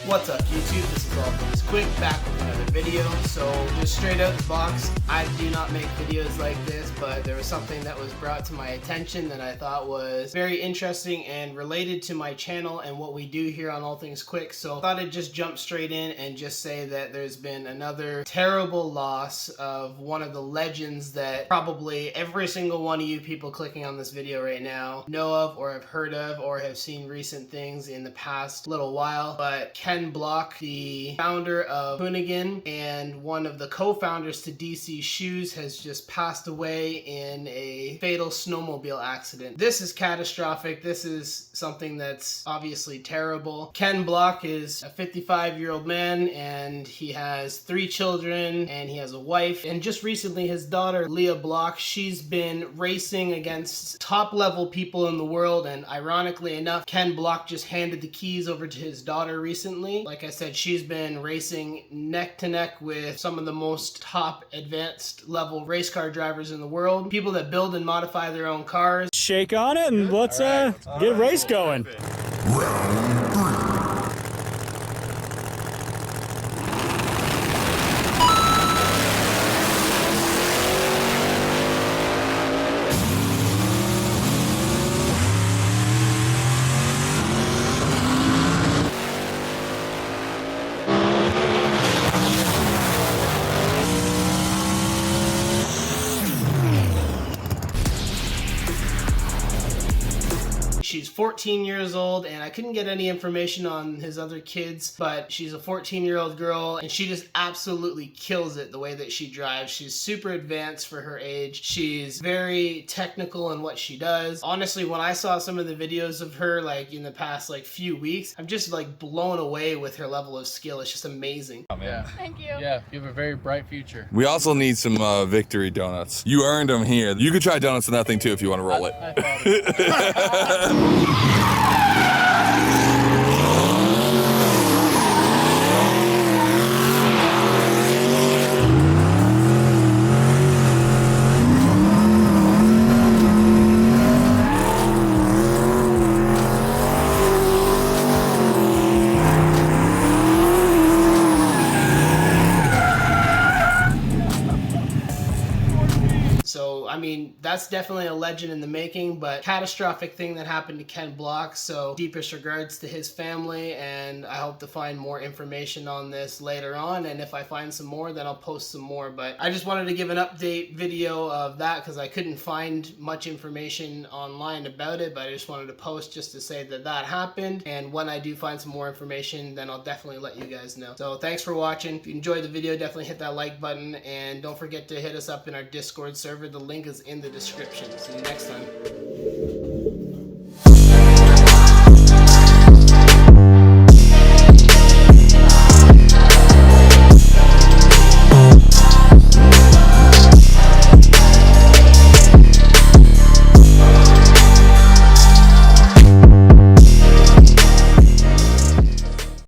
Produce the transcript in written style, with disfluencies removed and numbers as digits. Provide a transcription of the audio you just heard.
What's up YouTube, this is All Things Quick, back with another video. So just straight out the box, I do not make videos like this, but there was something that was brought to my attention that I thought was very interesting and related to my channel and what we do here on All Things Quick. So I thought I'd just jump straight in and just say that there's been another terrible loss of one of the legends that probably every single one of you people clicking on this video right now know of or have heard of or have seen recent things in the past little while. But Ken Block, the founder of Hoonigan and one of the co-founders to DC Shoes, has just passed away in a fatal snowmobile accident. This is catastrophic. This is something that's obviously terrible. Ken Block is a 55-year-old man and he has 3 children and he has a wife. And just recently his daughter, Leah Block, she's been racing against top-level people in the world, and ironically enough, Ken Block just handed the keys over to his daughter recently. Like I said, she's been racing neck to neck with some of the most top advanced level race car drivers in the world. People that build and modify their own cars. Shake on it and let's get a race going. She's 14 years old, and I couldn't get any information on his other kids, but she's a 14-year-old girl, and she just absolutely kills it the way that she drives. She's super advanced for her age. She's very technical in what she does. Honestly, when I saw some of the videos of her, like in the past few weeks, I'm just blown away with her level of skill. It's just amazing. Oh, man. Yeah. Thank you. Yeah, you have a very bright future. We also need some victory donuts. You earned them here. You could try donuts with nothing too if you want to roll it. I thought it. So, I mean, that's definitely a legend in the making, but catastrophic thing that happened to Ken Block. So deepest regards to his family, and I hope to find more information on this later on. And if I find some more, then I'll post some more. But I just wanted to give an update video of that because I couldn't find much information online about it, but I just wanted to post just to say that that happened. And when I do find some more information, then I'll definitely let you guys know. So thanks for watching. If you enjoyed the video, definitely hit that like button, and don't forget to hit us up in our Discord server. The link is in the description. See you next time.